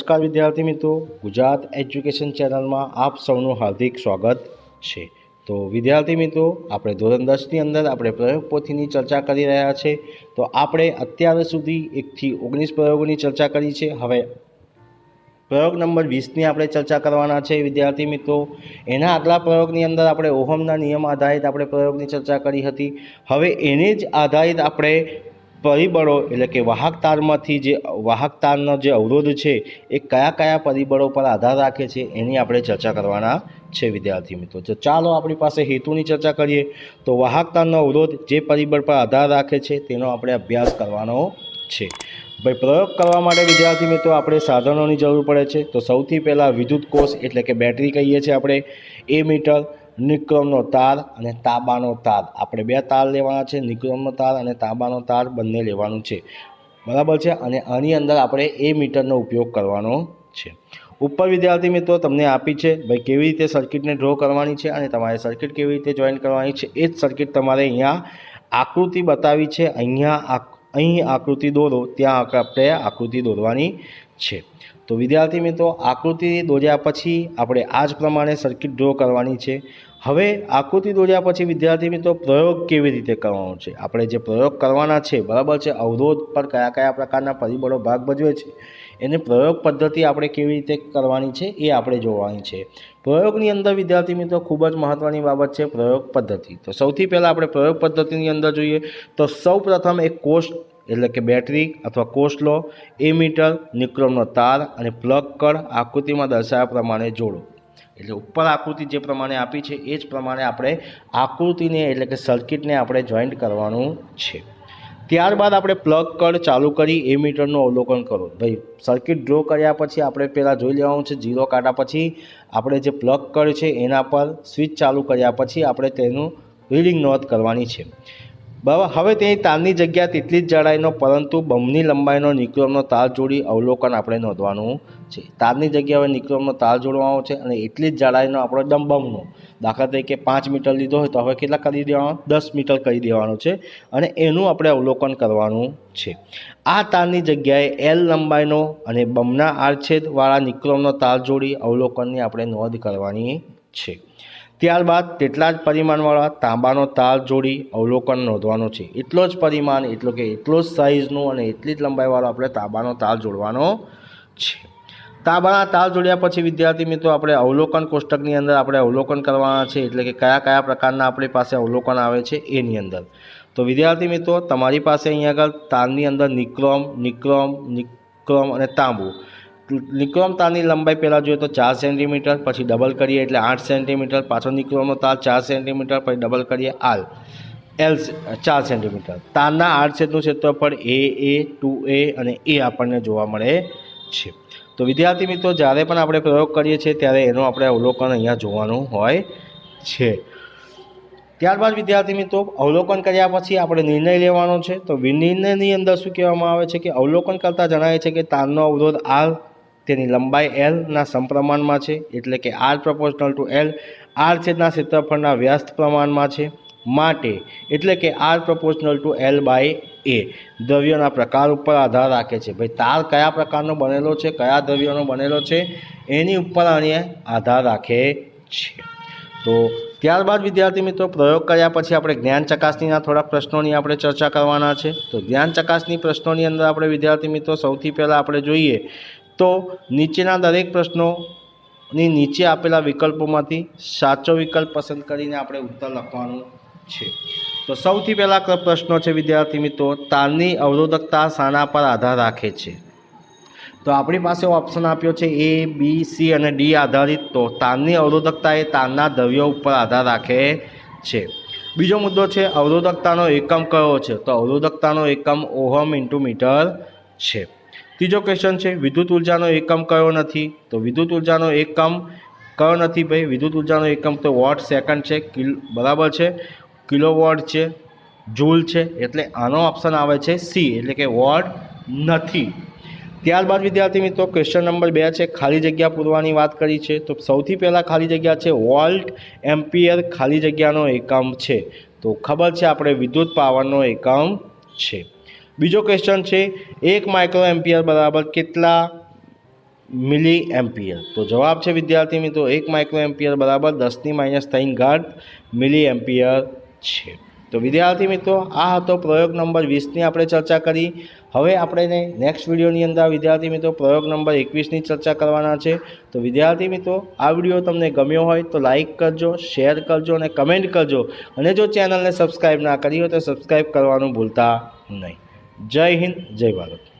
નમસ્કાર વિદ્યાર્થી મિત્રો, ગુજરાત એજ્યુકેશન ચેનલમાં આપ સૌનું હાર્દિક સ્વાગત છે। તો વિદ્યાર્થી મિત્રો, આપણે ધોરણ 10ની અંદર આપણે પ્રયોગ પોથીની ચર્ચા કરી રહ્યા છે। તો આપણે અત્યાર સુધી 1 થી 19 પ્રયોગોની ચર્ચા કરી છે। હવે પ્રયોગ નંબર 20ની આપણે ચર્ચા કરવાના છે વિદ્યાર્થી મિત્રો। એના આગલા પ્રયોગની અંદર આપણે ઓહમના નિયમ આધારિત આપણે પ્રયોગની ચર્ચા કરી હતી। હવે એને જ આધારિત આપણે પરિબળો એટલે કે વાહક તારમાંથી જે વાહક તારનો જે અવરોધ છે એ કયા કયા પરિબળો પર આધાર રાખે છે એની આપણે ચર્ચા કરવાના છે વિદ્યાર્થી મિત્રો। તો ચાલો આપણી પાસે હેતુની ચર્ચા કરીએ। તો વાહક તારનો અવરોધ જે પરિબળ પર આધાર રાખે છે તેનો આપણે અભ્યાસ કરવાનો છે। ભાઈ, પ્રયોગ કરવા માટે વિદ્યાર્થી મિત્રો આપણે સાધનોની જરૂર પડે છે। તો સૌથી પહેલાં વિદ્યુત કોષ એટલે કે બેટરી કહીએ છીએ આપણે, એમીટર, નિક્રોમનો તાર અને તાંબાનો તાર। આપણે 2 તાર લેવાના છે, નિક્રોમનો તાર અને તાંબાનો તાર બંને લેવાનું છે, બરાબર છે। અને આની અંદર આપણે એમીટરનો ઉપયોગ કરવાનો છે। ઉપર વિદ્યાર્થી મિત્રો તમને આપી છે ભાઈ કેવી રીતે સર્કિટને ડ્રો કરવાની છે અને તમારે સર્કિટ કેવી રીતે જોઈન કરવાની છે એ જ સર્કિટ તમારે અહીંયા આકૃતિ બતાવી છે। અહીં આકૃતિ દોરો, ત્યાં આપણે આકૃતિ દોરવાની છે। તો વિદ્યાર્થી મિત્રો, આકૃતિ દોર્યા પછી આપણે આ જ પ્રમાણે સર્કિટ ડ્રો કરવાની છે। હવે આકૃતિ દોર્યા પછી વિદ્યાર્થી મિત્રો પ્રયોગ કેવી રીતે કરવાનો છે, આપણે જે પ્રયોગ કરવાના છે, બરાબર છે, અવરોધ પર કયા કયા પ્રકારના પરિબળો ભાગ ભજવે છે એને પ્રયોગ પદ્ધતિ આપણે કેવી રીતે કરવાની છે એ આપણે જોવાની છે। પ્રયોગની અંદર વિદ્યાર્થી મિત્રો ખૂબ જ મહત્ત્વની બાબત છે પ્રયોગ પદ્ધતિ। તો સૌથી પહેલાં આપણે પ્રયોગ પદ્ધતિની અંદર જોઈએ તો સૌ પ્રથમ એક કોષ એટલે કે બેટરી અથવા કોષ લો, એમીટર, નિક્રોમનો તાર અને પ્લગ કળ આકૃતિમાં દર્શાવ્યા પ્રમાણે જોડો। એટલે ઉપર આકૃતિ જે પ્રમાણે આપી છે એ જ પ્રમાણે આપણે આકૃતિને એટલે કે સર્કિટને આપણે જોઈન્ટ કરવાનું છે। ત્યારબાદ આપણે પ્લગ કળ ચાલુ કરી એમીટરનું અવલોકન કરો। ભાઈ, સર્કિટ ડ્રો કર્યા પછી આપણે પહેલાં જોઈ લેવાનું છે, 0 કાંટા પછી આપણે જે પ્લગ કળ છે એના પર સ્વિચ ચાલુ કર્યા પછી આપણે તેનું રીડિંગ નોંધ કરવાની છે, બરાબર। હવે તેની તારની જગ્યા તેટલી જ જાડાઈનો પરંતુ બમની લંબાઈનો નિક્રોમનો તાર જોડી અવલોકન આપણે નોંધવાનું છે। તારની જગ્યાએ હવે નિક્રોમનો તાર જોડવાનો છે અને એટલી જ જાડાઈનો આપણો બમનો, દાખલા તરીકે 5 મીટર લીધો હોય તો હવે કેટલા કરી દેવાનું, 10 મીટર કરી દેવાનું છે અને એનું આપણે અવલોકન કરવાનું છે। આ તારની જગ્યાએ L લંબાઈનો અને બમના આડછેદવાળા નિક્રોમનો તાર જોડી અવલોકનની આપણે નોંધ કરવાની છે। ત્યારબાદ તેટલા જ પરિમાણવાળા તાંબાનો તાર જોડી અવલોકન નોંધવાનો છે। એટલો જ પરિમાણ એટલો કે એટલો જ સાઇઝનું અને એટલી જ લંબાઈવાળો આપણે તાંબાનો તાર જોડવાનો છે। તાંબાના તાર જોડ્યા પછી વિદ્યાર્થી મિત્રો આપણે અવલોકન કોષ્ટકની અંદર આપણે અવલોકન કરવાના છે, એટલે કે કયા કયા પ્રકારના આપણી પાસે અવલોકન આવે છે એની અંદર। તો વિદ્યાર્થી મિત્રો તમારી પાસે અહીંયા આગળ તારની અંદર નિક્રોમ અને તાંબુ। નિક્રોમ તારની લંબાઈ પહેલાં જોઈએ તો 4 સેન્ટીમીટર, પછી ડબલ કરીએ એટલે 8 સેન્ટીમીટર, પાછો નિક્રોમનો તાર 4 સેન્ટીમીટર, પછી ડબલ કરીએ L 4 સેન્ટીમીટર। તારના આડછેદનું ક્ષેત્રફળ A, 2A અને A આપણને જોવા મળે છે। તો વિદ્યાર્થી મિત્રો જ્યારે પણ આપણે પ્રયોગ કરીએ છીએ ત્યારે એનું આપણે અવલોકન અહીંયા જોવાનું હોય છે। ત્યારબાદ વિદ્યાર્થી મિત્રો અવલોકન કર્યા પછી આપણે નિર્ણય લેવાનો છે। તો નિર્ણયની અંદર શું કહેવામાં આવે છે કે અવલોકન કરતાં જણાય છે કે તારનો અવરોધ R તેની લંબાઈ L ના સમપ્રમાણમાં છે, એટલે કે R proportional to L આડછેદના ક્ષેત્રફળના વ્યસ્ત પ્રમાણમાં છે માટે, એટલે કે R proportional to L by A દ્રવ્યોના પ્રકાર ઉપર આધાર રાખે છે। ભાઈ, તાર કયા પ્રકારનો બનેલો છે, કયા દ્રવ્યોનો બનેલો છે એની ઉપર આને આધાર રાખે છે। તો ત્યારબાદ વિદ્યાર્થી મિત્રો પ્રયોગ કર્યા પછી આપણે જ્ઞાન ચકાસણીના થોડા પ્રશ્નોની આપણે ચર્ચા કરવાના છે। તો જ્ઞાન ચકાસણી પ્રશ્નોની અંદર આપણે વિદ્યાર્થી મિત્રો સૌથી પહેલાં આપણે જોઈએ તો નીચેના દરેક પ્રશ્નોની નીચે આપેલા વિકલ્પોમાંથી સાચો વિકલ્પ પસંદ કરીને આપણે ઉત્તર લખવાનું છે। તો સૌથી પહેલાં પ્રશ્નો છે વિદ્યાર્થી મિત્રો, તારની અવરોધકતા શાના પર આધાર રાખે છે? તો આપણી પાસે ઓપ્શન આપ્યો છે A, B, C અને D આધારિત। તો તારની અવરોધકતા એ તારના દ્રવ્યો ઉપર આધાર રાખે છે। બીજો મુદ્દો છે અવરોધકતાનો એકમ કયો છે? તો અવરોધકતાનો એકમ ઓહમ ઇન્ટુ મીટર છે। ત્રીજો ક્વેશ્ચન છે વિદ્યુત ઉર્જાનો એકમ કયો નથી? તો વિદ્યુત ઉર્જાનો એકમ કયો નથી? ભાઈ, વિદ્યુત ઉર્જાનો એકમ તો વોટ સેકન્ડ છે, બરાબર છે, કિલોવોટ છે, જૂલ છે, એટલે આનો ઓપ્શન આવે છે C, એટલે કે વોટ નથી। ત્યારબાદ વિદ્યાર્થી મિત્રો ક્વેશ્ચન નંબર 2 છે ખાલી જગ્યા પૂરવાની વાત કરી છે। તો સૌથી પહેલાં ખાલી જગ્યા છે વોલ્ટ એમ્પિયર ખાલી જગ્યાનો એકમ છે। તો ખબર છે આપણે વિદ્યુત પાવરનો એકમ છે। બીજો ક્વેશ્ચન છે 1 માઇક્રો એમ્પિયર બરાબર કેટલા મિલી એમ્પિયર. તો જવાબ છે વિદ્યાર્થી મિત્રો 1 માઇક્રો એમ્પિયર બરાબર 10⁻³ ઘાત મિલી એમ્પિયર છે. તો વિદ્યાર્થી મિત્રો આ હતો પ્રયોગ નંબર 20ની આપણે ચર્ચા કરી. હવે આપણે નેક્સ્ટ વિડીયોની અંદર વિદ્યાર્થી મિત્રો પ્રયોગ નંબર 21ની ચર્ચા કરવાના છે. તો વિદ્યાર્થી મિત્રો આ વિડીયો તમને ગમ્યો હોય તો લાઇક કરજો, શેર કરજો અને કમેન્ટ કરજો. અને જો ચેનલને સબસ્ક્રાઈબ ના કરી હોય તો સબસ્ક્રાઈબ કરવાનું ભૂલતા નહીં. જય હિન્દ, જય ભારત.